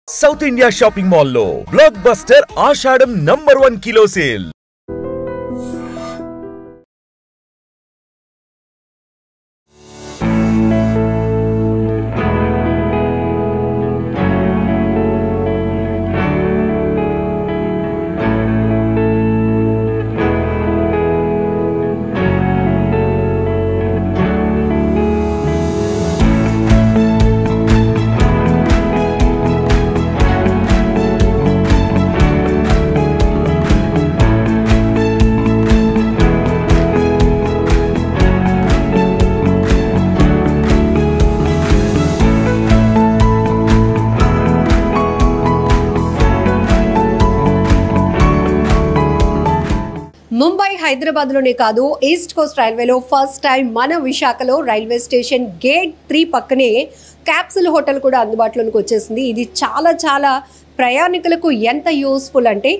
South India shopping mall లో block buster ఆషాఢం #1 kilo sale. Mumbai హైదరాబాద్లోనే కాదు ఈస్ట్ కోస్ట్ రైల్వేలో ఫస్ట్ టైం మన విశాఖలో రైల్వే స్టేషన్ గేట్ 3 పక్కనే క్యాప్సుల్ హోటల్ కూడా అందుబాటులోకి వచ్చేసింది. ఇది చాలా ప్రయాణికులకు ఎంత యూస్ఫుల్ అంటే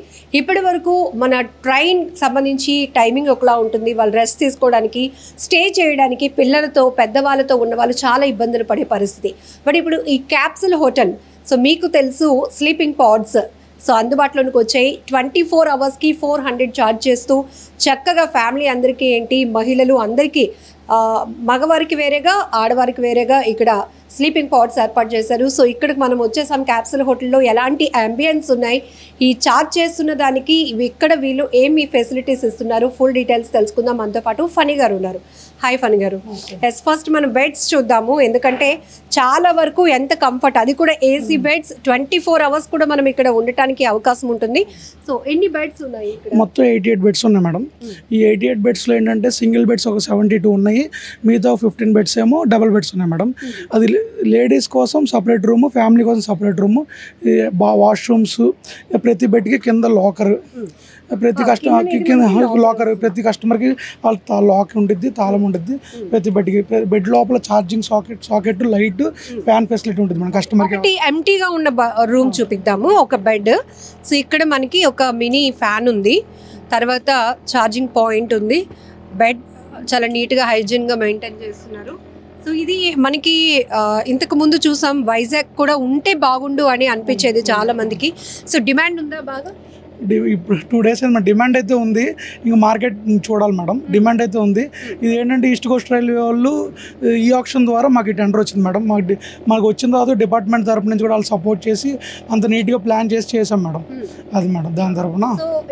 ఇప్పటి వరకు మన ట్రైన్ సంబంధించి టైమింగ్ ఒకలా ఉంటుంది. వాళ్ళు రెస్ట్ తీసుకోవడానికి, స్టే చేయడానికి, పిల్లలతో పెద్దవాళ్ళతో ఉన్న వాళ్ళు చాలా ఇబ్బందులు పడే పరిస్థితి. బట్ ఇప్పుడు ఈ క్యాప్సుల్ హోటల్ మీకు తెలుసు స్లీపింగ్ పాడ్స్ అందుబాటులోకి వచ్చాయి. 24 అవర్స్కి 400 ఛార్జ్ చేస్తూ చక్కగా ఫ్యామిలీ అందరికీ ఏంటి, మహిళలు అందరికీ, మగవారికి వేరేగా ఆడవారికి వేరేగా ఇక్కడ స్లీపింగ్ పాడ్స్ ఏర్పాటు చేశారు. ఇక్కడికి మనం వచ్చేసాం. క్యాప్సుల్ హోటల్లో ఎలాంటి అంబియన్స్ ఉన్నాయి, ఈ ఛార్జ్ చేస్తున్న దానికి ఇక్కడ వీళ్ళు ఏమి ఫెసిలిటీస్ ఇస్తున్నారు, ఫుల్ డీటెయిల్స్ తెలుసుకుందాం. మనతో పాటు ఫనీ గారు ఉన్నారు. హాయ్ ఫనీ గారు. ఫస్ట్ మనం బెడ్స్ చూద్దాము, ఎందుకంటే చాలా వరకు ఎంత కంఫర్ట్, అది కూడా ఏసీ బెడ్స్. 24 అవర్స్ కూడా మనం ఇక్కడ ఉండటానికి అవకాశం ఉంటుంది. ఎన్ని బెడ్స్ ఉన్నాయి ఇక్కడ? మొత్తం 88 బెడ్స్ ఉన్నాయి మేడం. ఈ 88 బెడ్స్లో ఏంటంటే సింగిల్ బెడ్స్ ఒక 72 ఉన్నాయి, మిగతా 15 బెడ్స్ ఏమో డబుల్ బెడ్స్ ఉన్నాయి మేడం. అది లేడీస్ కోసం సపరేట్ రూమ్, ఫ్యామిలీ కోసం సపరేట్ రూమ్, వాష్రూమ్స్, ప్రతి బెడ్కి కింద లాకర్, ప్రతి కస్టమర్కి కింద లాకర్, ప్రతి కస్టమర్కి లాక్ ఉంటుంది, తాళం ఉంటుంది. ప్రతి బెడ్కి బెడ్ లోపల charging socket, light, fan facility ఉంటుంది మన కస్టమర్కి. ఎంటీగా ఉన్న రూమ్ చూపిద్దాము. ఒక బెడ్, ఇక్కడ మనకి ఒక మినీ ఫ్యాన్ ఉంది, తర్వాత ఛార్జింగ్ పాయింట్ ఉంది. బెడ్ చాలా నీట్గా హైజీన్గా మెయింటైన్ చేస్తున్నారు. ఇది మనకి ఇంతకు ముందు చూసాం, వైజాగ్ కూడా ఉంటే బాగుండు అని అనిపించేది చాలా మందికి. డిమాండ్ ఉందా బాగా? ఇప్పుడు 2 days అయింది. డిమాండ్ అయితే ఉంది, ఇంకా మార్కెట్ చూడాలి మేడం. డిమాండ్ అయితే ఉంది. ఇది ఏంటంటే ఈస్ట్ కోస్ట్ రైల్వే వాళ్ళు ఈ ఆప్షన్ ద్వారా మాకు టెండర్ వచ్చింది మేడం. మాకు వచ్చిన తర్వాత డిపార్ట్మెంట్ తరపు నుంచి కూడా వాళ్ళు సపోర్ట్ చేసి అంత నీట్గా ప్లాన్ చేసాం మేడం. అది మేడం దాని తరఫున.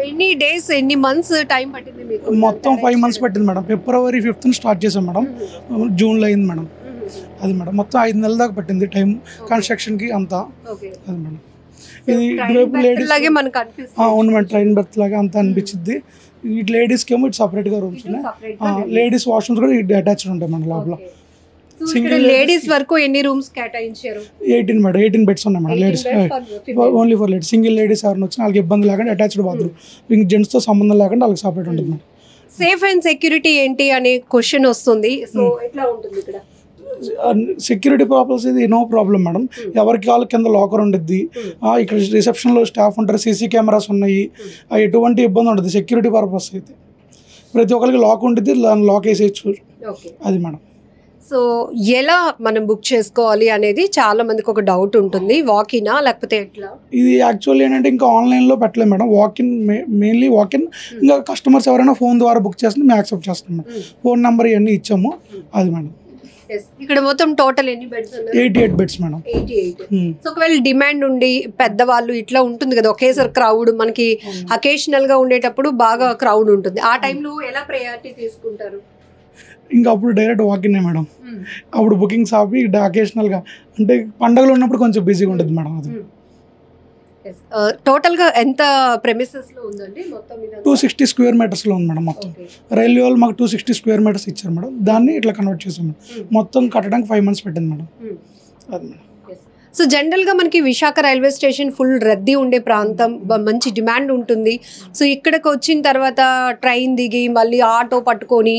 ఎన్ని డేస్, ఎన్ని మంత్స్ టైం పట్టింది మీకు? మొత్తం 5 months పట్టింది మేడం. February 5th స్టార్ట్ చేసాం మేడం, జూన్లో అయింది మేడం. అది మేడం మొత్తం 5 నెలల దాకా పట్టింది టైం కన్స్ట్రక్షన్కి అంతా. అది మేడం ఇది లేడీస్ అవును మేడం, ట్రైన్ బెర్త్ లాగా అంతా అనిపించింది. ఇటు లేడీస్కి ఏమో ఇటు సపరేట్గా రూమ్స్ ఉన్నాయి, లేడీస్ వాష్రూమ్స్ కూడా ఇటు అటాచ్డ్ ఉంటాయి మన లోపల. సింగిల్ లేడీస్ వరకు ఎన్ని రూమ్స్ కేటాయించారు? 18 మేడం, 18 బెడ్స్ ఉన్నాయి madam. Ladies only for ladies. Single ladies ఎవరైనా వచ్చినా వాళ్ళకి ఇబ్బంది లేకుండా అటాచ్డ్ బాత్రూమ్, ఇంక జెంట్స్తో సంబంధం లేకుండా వాళ్ళకి సపరేట్ ఉంటుంది మేడం. సేఫ్ అండ్ సెక్యూరిటీ ఏంటి అనే క్వశ్చన్ వస్తుంది. ఎట్లా ఉంటుంది ఇక్కడ? సెక్యూరిటీ ప్రాబ్లమ్స్ ఇది నో ప్రాబ్లం మేడం. ఎవరికి వాళ్ళు కింద లాకర్ ఉంటుంది, ఇక్కడ రిసెప్షన్లో స్టాఫ్ ఉంటారు, సీసీ కెమెరాస్ ఉన్నాయి, ఎటువంటి ఇబ్బంది ఉంటుంది. సెక్యూరిటీ పర్పస్ అయితే ప్రతి ఒక్కరికి లాక్ ఉంటుంది, లాక్ వేసేయచ్చు. అది మేడం. ఎలా మనం బుక్ చేసుకోవాలి అనేది చాలా మందికి ఒక డౌట్ ఉంటుంది. వాకినా లేకపోతే ఎట్లా? ఇది యాక్చువల్లీ ఏంటంటే ఇంకా ఆన్లైన్లో పెట్టలేదు మేడం. Walk-in, mainly walk-in. ఇంకా కస్టమర్స్ ఎవరైనా ఫోన్ ద్వారా బుక్ చేస్తే మేము యాక్సెప్ట్ చేస్తాం మేడం. ఫోన్ నెంబర్ ఇవన్నీ ఇచ్చాము. అది మేడం. ఇక్కడ మొత్తం టోటల్ ఎన్ని బెడ్స్ ఉన్నాయి? 88 బెడ్స్ మేడం. 88. ఒకవేళ డిమాండ్ ఉండి పెద్దవాళ్ళు ఇట్లా ఉంటుంది కదా, ఒకేసారి క్రౌడ్ మనకి అకేషనల్ గా ఉండేటప్పుడు బాగా క్రౌడ్ ఉంటుంది, ఆ టైంలో ఎలా ప్రయారిటీ తీసుకుంటారు? ఇంకా అప్పుడు డైరెక్ట్ వాకిన్నే మేడం. అప్పుడు బుకింగ్స్ ఆపి అకేషనల్గా, అంటే పండుగలు ఉన్నప్పుడు కొంచెం బిజీగా ఉంటుంది మేడం. అది టోటల్ గా ఎంత ప్రెమిసెస్ లో ఉందండి? మొత్తం 260 square meters లో ఉంది మేడం. మొత్తం రైల్వే వాళ్ళు మాకు 260 square meters ఇచ్చారు మేడం. దాన్ని ఇట్లా కన్వర్ట్ చేసాం మేడం. మొత్తం కట్టడానికి 5 months పట్టింది మేడం. అది మేడం. జనరల్గా మనకి విశాఖ రైల్వే స్టేషన్ ఫుల్ రద్దీ ఉండే ప్రాంతం, మంచి డిమాండ్ ఉంటుంది. ఇక్కడికి వచ్చిన తర్వాత ట్రైన్ దిగి మళ్ళీ ఆటో పట్టుకొని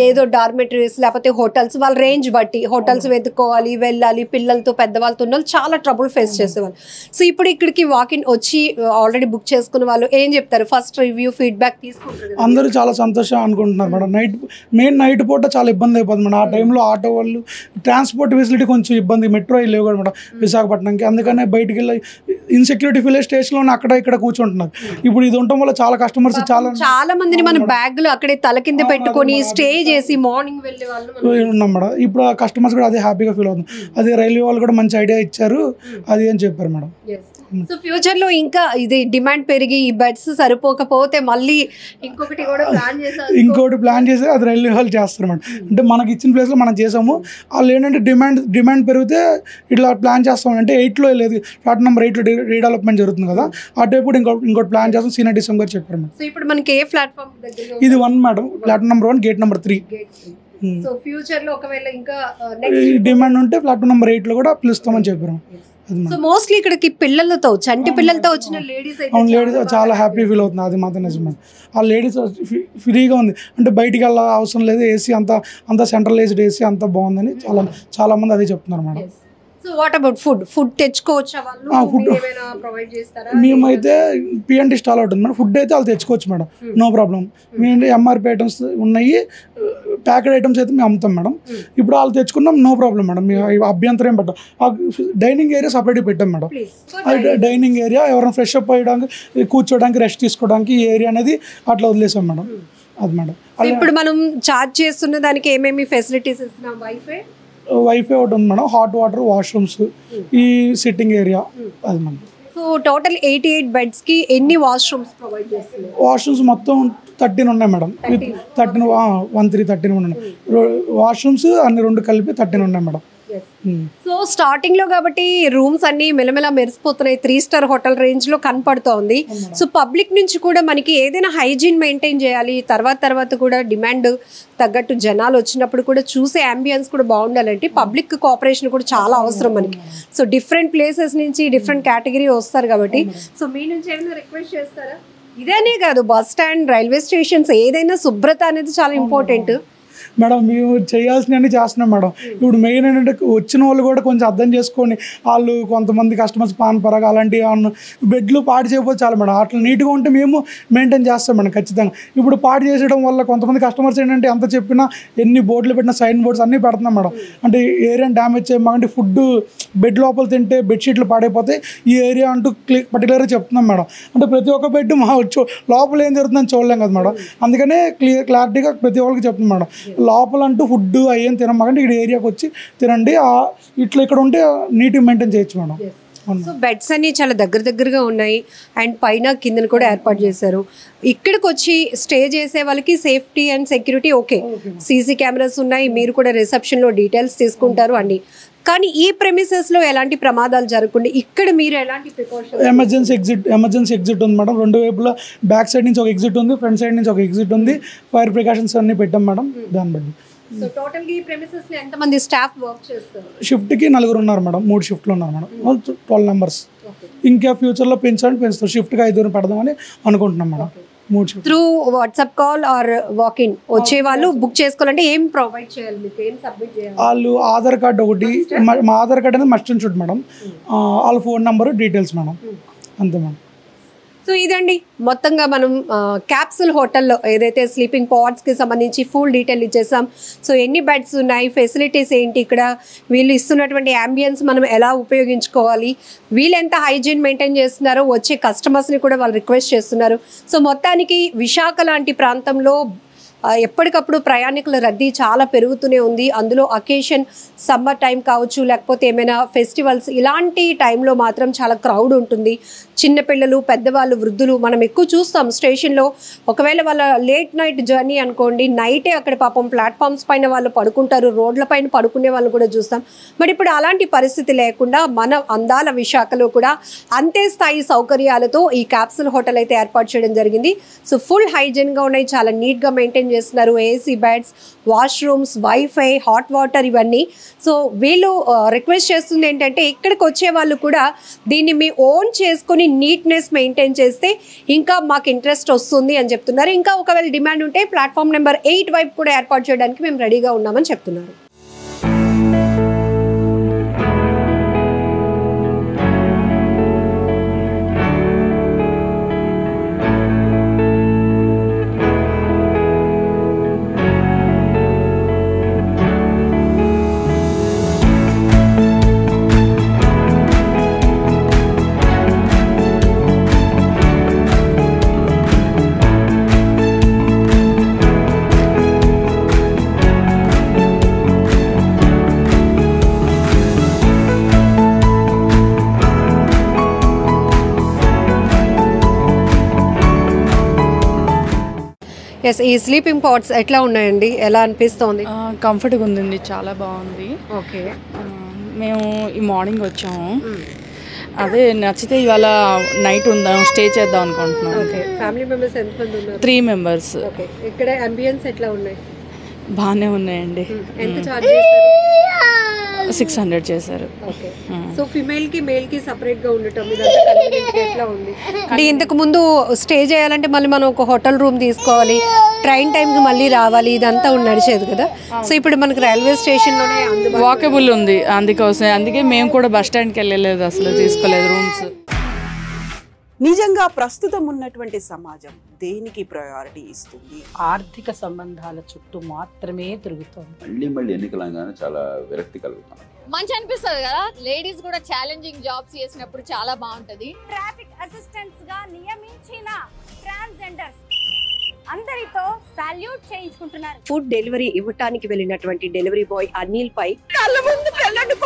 ఏదో డార్మెటరీస్ లేకపోతే హోటల్స్, వాళ్ళ రేంజ్ బట్టి హోటల్స్ వెతుక్కోవాలి, వెళ్ళాలి, పిల్లలతో పెద్దవాళ్ళతో ఉన్న చాలా ట్రబుల్ ఫేస్ చేసేవాళ్ళు. ఇప్పుడు ఇక్కడికి వాకిన్ వచ్చి ఆల్రెడీ బుక్ చేసుకున్న వాళ్ళు ఏం చెప్తారు? ఫస్ట్ రివ్యూ ఫీడ్బ్యాక్ తీసుకుంటారు. అందరూ చాలా సంతోషం అనుకుంటున్నారు మేడం. నైట్ పూట చాలా ఇబ్బంది అయిపోతుంది మేడం. ఆ టైంలో ఆటో వాళ్ళు ట్రాన్స్పోర్ట్ ఫెసిలిటీ కొంచెం ఇబ్బంది, మెట్రో లేవు కూడా మేడం. విశాఖపట్నంకి. అందుకనే బయటికి వెళ్ళి ఇన్సెక్యూరిటీ ఫీల్ స్టేషన్లో అక్కడ ఇక్కడ కూర్చుంటున్నారు. ఇప్పుడు ఇది ఉండటం వల్ల చాలా కస్టమర్స్ చాలా మందిని మన బ్యాగులు అక్కడే తల కింద పెట్టుకొని స్టే చేసి మార్నింగ్ వెళ్ళే వాళ్ళు ఉన్నాం మేడం. ఇప్పుడు ఆ కస్టమర్స్ కూడా అదే హ్యాపీగా ఫీల్ అవుతుంది. అదే రైల్వే వాళ్ళు కూడా మంచి ఐడియా ఇచ్చారు అది అని చెప్పారు మేడం. సో ఫ్యూచర్ లో ఇంకా ఇది డిమాండ్ పెరిగి ఈ బెడ్స్ సరిపోకపోతే మళ్ళీ ఇంకొకటి కూడా ప్లాన్ చేసి అది రైల్వే వాళ్ళు చేస్తారు మేడం. అంటే మనకి ఇచ్చిన ప్లేస్లో మనం చేసాము. వాళ్ళు ఏంటంటే డిమాండ్ పెరిగితే ఇట్లా ప్లాన్ చేస్తాం. అంటే 8లో లేదు, ఫ్లాట్ నెంబర్ 8లో రీడెవలప్మెంట్ జరుగుతుంది కదా, ఆ టైప్ కూడా ఇంకోటి ప్లాన్ చేస్తాం. సీనియర్ డిసెంబర్ చెప్పారు మేడం. సో ఇప్పుడు మనకి ఏ ప్లాట్ఫామ్ ఇది 1 madam, plot number 1 gate number 3. So future లో ఒకవేళ ఇంకా డిమాండ్ ఉంటే ప్లాట్ నెంబర్ 8లో కూడా పిలుస్తామని చెప్పారు. సో మోస్ట్లీ ఇక్కడికి పిల్లలతో చంటి పిల్లలతో వచ్చిన లేడీస్ లేడీస్ చాలా హ్యాపీ ఫీల్ అవుతుంది. అది మాత్రం నిజమే. ఆ లేడీస్ ఫ్రీగా ఉంది, అంటే బయటికి వెళ్ళ అవసరం లేదు. ఏసీ అంతా సెంట్రలైజ్డ్ ఏసీ అంతా బాగుందని చాలా మంది అదే చెప్తున్నారు madam. So what about food తెచ్చుకోవచ్చా వాళ్ళు? ఫుడ్ ప్రొవైడ్ చేస్తారా? మేమైతే పిఎన్టీ స్టాల్ అవుతుంది మేడం. ఫుడ్ అయితే వాళ్ళు తెచ్చుకోవచ్చు మేడం, నో ప్రాబ్లం. మేము ఎంఆర్పి ఐటమ్స్ ఉన్నాయి, ప్యాకెడ్ ఐటమ్స్ అయితే మేము అమ్ముతాం మేడం. ఇప్పుడు వాళ్ళు తెచ్చుకున్నాం, నో ప్రాబ్లం మేడం. మేము అభ్యంతరం ఏం పెట్టాం. డైనింగ్ ఏరియా సపరేట్గా పెట్టాం మేడం. డైనింగ్ ఏరియా ఎవరైనా ఫ్రెష్ అప్ అయ్యడానికి, కూర్చోడానికి, రెస్ట్ తీసుకోవడానికి ఈ ఏరియా అనేది అట్లా వదిలేసాం మేడం. అది మేడం. ఇప్పుడు మనం చార్జ్ చేస్తున్న దానికి ఏమేమి ఫెసిలిటీస్ ఇస్తున్నాం? వైఫై ఒకటి ఉంది మేడం, హాట్ వాటర్, వాష్రూమ్స్, ఈ సిట్టింగ్ ఏరియా అది మేడం. సో టోటల్ 88 బెడ్స్ కి ఎన్ని వాష్రూమ్స్ ప్రొవైడ్ చేస్తున్నారు? వాష్రూమ్స్ మొత్తం 13 ఉన్నాయి మేడం. 13 ఉన్నాయి వాష్రూమ్స్, అన్ని 2 కలిపి 13 ఉన్నాయి మేడం. సో స్టార్టింగ్ లో కాబట్టి రూమ్స్ అన్ని మెలమెల మెరిసిపోతున్నాయి, 3 స్టార్ హోటల్ రేంజ్ లో కనపడుతోంది. సో పబ్లిక్ నుంచి కూడా మనకి ఏదైనా హైజీన్ మెయింటైన్ చేయాలి, తర్వాత కూడా డిమాండ్ తగ్గట్టు జనాలు వచ్చినప్పుడు కూడా చూసే అంబియన్స్ కూడా బాగుండాలంటే పబ్లిక్ కోఆపరేషన్ కూడా చాలా అవసరం మనకి. సో డిఫరెంట్ ప్లేసెస్ నుంచి డిఫరెంట్ కేటగిరీ వస్తారు కాబట్టి సో మీ నుంచి ఏమైనా రిక్వెస్ట్ చేస్తారా? ఇదేనే కాదు, బస్ స్టాండ్, రైల్వే స్టేషన్స్ ఏదైనా శుభ్రత అనేది చాలా ఇంపార్టెంట్ మేడం. మేము చేయాల్సినవన్నీ చేస్తున్నాం మేడం. ఇప్పుడు మెయిన్ ఏంటంటే వచ్చిన వాళ్ళు కూడా కొంచెం అర్థం చేసుకొని, వాళ్ళు కొంతమంది కస్టమర్స్ పాన్ పరాగా అలాంటివి బెడ్లు పాడు చేయకపోతే చాలా మేడం. అట్లా నీట్గా ఉంటే మేము మెయింటైన్ చేస్తాం మేడం ఖచ్చితంగా. ఇప్పుడు పాడు చేసేయడం వల్ల కొంతమంది కస్టమర్స్ ఏంటంటే ఎంత చెప్పినా, ఎన్ని బోర్డులు పెట్టినా, సైన్ బోర్డ్స్ అన్నీ పెడుతున్నాం మేడం. అంటే ఏరియాని డ్యామేజ్ చేయమంటే ఫుడ్ బెడ్ లోపల తింటే బెడ్షీట్లు పాడైపోతే ఈ ఏరియా అంటూ పర్టికులర్గా చెప్తున్నాం మేడం. అంటే ప్రతి ఒక్క బెడ్ మా లోపల ఏం జరుగుతుందని చూడలేం కదా మేడం. అందుకనే క్లారిటీగా ప్రతి ఒక్కరికి చెప్తున్నాం మేడం. లోపల అంటూ ఫుడ్ అయ్యేం తినమాకంటే ఇక్కడ ఏరియాకి వచ్చి తినండి, ఇట్లా ఇక్కడ ఉంటే నీట్గా మెయింటైన్ చేయొచ్చు మేడం. సో బెడ్స్ అన్ని చాలా దగ్గరగా ఉన్నాయి అండ్ పైన కిందను కూడా ఏర్పాటు చేశారు. ఇక్కడికి వచ్చి స్టే చేసే వాళ్ళకి safety and security okay, CC cameras ఉన్నాయి, మీరు కూడా రిసెప్షన్లో డీటెయిల్స్ తీసుకుంటారు అన్ని. కానీ ఈ ప్రెమిసెస్లో ఎలాంటి ప్రమాదాలు జరగకుండా ఇక్కడ మీరు ఎలాంటి ప్రికాషన్స్? ఎమర్జెన్సీ ఎగ్జిట్ ఉంది మేడం. 2 వైపులా బ్యాక్ సైడ్ నుంచి ఒక ఎగ్జిట్ ఉంది, ఫ్రంట్ సైడ్ నుంచి ఒక ఎగ్జిట్ ఉంది. ఫైర్ ప్రికాషన్స్ అన్ని పెట్టాం మేడం. దాన్ని బట్టి సో టోటల్ గా ఈ ప్రెమిసెస్ లో ఎంత మంది స్టాఫ్ వర్క్ చేస్తారు? షిఫ్ట్కి 4 ఉన్నారు మేడం. 3 షిఫ్ట్లు ఉన్నారు మేడం, 12 మెంబర్స్. ఇంకా ఫ్యూచర్లో పెంచుతారు. షిఫ్ట్కి 5 పెడదామని అనుకుంటున్నాం madam. Through WhatsApp call or walk in వచ్చే వాళ్ళు బుక్ చేసుకోవాలంటే ఏం ప్రొవైడ్ చేయాలి, మీకు ఏం సబ్మిట్ చేయాలి? వాళ్ళు ఆధార్ కార్డు ఒకటి, మా ఆధార్ కార్డు అనేది మస్ట్ అండ్ షుడ్ మేడం. వాళ్ళ ఫోన్ నెంబర్, డీటెయిల్స్ మేడం, అంతే మేడం. సో ఇదండి మొత్తంగా మనం క్యాప్సూల్ హోటల్లో ఏదైతే స్లీపింగ్ పాడ్స్కి సంబంధించి ఫుల్ డీటెయిల్ ఇచ్చేసాం. సో ఎన్ని బెడ్స్ ఉన్నాయి, ఫెసిలిటీస్ ఏంటి, ఇక్కడ వీళ్ళు ఇస్తున్నటువంటి యాంబియన్స్ మనం ఎలా ఉపయోగించుకోవాలి, వీళ్ళు ఎంత హైజీన్ మెయింటైన్ చేస్తున్నారో వచ్చే కస్టమర్స్ని కూడా వాళ్ళు రిక్వెస్ట్ చేస్తున్నారు. సో మొత్తానికి విశాఖ లాంటి ప్రాంతంలో ఎప్పటికప్పుడు ప్రయాణికుల రద్దీ చాలా పెరుగుతూనే ఉంది. అందులో అకేషన్ సమ్మర్ టైం కావచ్చు, లేకపోతే ఏమైనా ఫెస్టివల్స్, ఇలాంటి టైంలో మాత్రం చాలా క్రౌడ్ ఉంటుంది. చిన్నపిల్లలు, పెద్దవాళ్ళు, వృద్ధులు మనం ఎక్కువ చూస్తాం స్టేషన్లో. ఒకవేళ వాళ్ళ లేట్ నైట్ జర్నీ అనుకోండి, నైటే అక్కడ పాపం ప్లాట్ఫామ్స్ పైన వాళ్ళు పడుకుంటారు, రోడ్ల పైన పడుకునే వాళ్ళు కూడా చూస్తాం. మరి ఇప్పుడు అలాంటి పరిస్థితి లేకుండా మన అందాల విశాఖలో కూడా అంతే స్థాయి సౌకర్యాలతో ఈ క్యాప్సూల్ హోటల్ అయితే ఏర్పాటు చేయడం జరిగింది. సో ఫుల్ హైజీన్గా ఉన్నాయి, చాలా నీట్గా మెయింటైన్ చేస్తున్నారు. AC beds, washrooms, wifi, hot water ఇవన్నీ. సో వీళ్ళు రిక్వెస్ట్ చేస్తుంది ఏంటంటే ఇక్కడికి వచ్చే వాళ్ళు కూడా దీన్ని మీ ఓన్ చేసుకొని నీట్నెస్ మెయింటైన్ చేస్తే ఇంకా మాకు ఇంట్రెస్ట్ వస్తుంది అని చెప్తున్నారు. ఇంకా ఒకవేళ డిమాండ్ ఉంటే ప్లాట్ఫామ్ నెంబర్ 8 వైపు కూడా ఏర్పాటు చేయడానికి మేము రెడీగా ఉన్నామని చెప్తున్నారు. ఎస్, ఈ స్లీపింగ్ పాట్స్ ఎట్లా ఉన్నాయండి, ఎలా అనిపిస్తోంది? కంఫర్ట్గా ఉందండి, చాలా బాగుంది. ఓకే, మేము ఈ మార్నింగ్ వచ్చాము, అదే నచ్చితే ఇవాళ నైట్ ఉందాం, స్టే చేద్దాం అనుకుంటున్నాం. ఓకే, ఫ్యామిలీ మెంబర్స్ ఎంతమంది ఉన్నారు? 3 members. ఓకే, ఇక్కడ అంబియన్స్ ఎట్లా ఉన్నాయి? బాగానే ఉన్నాయండి. ఎంత చార్జ్ చేస్తారు? 600 చేశారు. ఓకే, సో ఫిమేల్ కి మేల్ కి సెపరేట్ గా ఉండటం ఇదంతా కన్వీనియంట్ ఎట్లా ఉంది? అంటే ఇంతకు ముందు స్టే చేయాలంటే మళ్ళీ మనం ఒక హోటల్ రూమ్ తీసుకోవాలి, ట్రైన్ టైంకి మళ్ళీ రావాలి, ఇదంతా నడిచేది కదా. సో ఇప్పుడు మనకి రైల్వే స్టేషన్ లోనే వాకబుల్ ఉంది, అందుకే మేము కూడా బస్ స్టాండ్కి వెళ్ళలేదు, అసలు తీసుకోలేదు రూమ్స్. నిజంగా ప్రస్తుతం ఉన్నటువంటి సమాజం దేనికి ప్రయారిటీ ఇస్తుంది? ఆర్థిక సంబంధాల చుట్టూ మాత్రమే తిరుగుతోంది. మళ్ళీ ఎన్నికలంగానే చాలా విరక్తి కలుగుతాం. మంచి అనిపిస్తుంది కదా, లేడీస్ కూడా ఛాలెంజింగ్ జాబ్స్ చేసినప్పుడు చాలా బాగుంటది. ట్రాఫిక్ అసిస్టెంట్స్ గా నియమించిన ట్రాన్స్జెండర్స్ అందరితో సాల్యూట్ చేయించుకుంటున్నారు. ఫుడ్ డెలివరీ ఇవ్వటానికి వెళ్ళినటువంటి డెలివరీ బాయ్ అనిల్ పై కళ్ళ ముందు పెళ్ళండి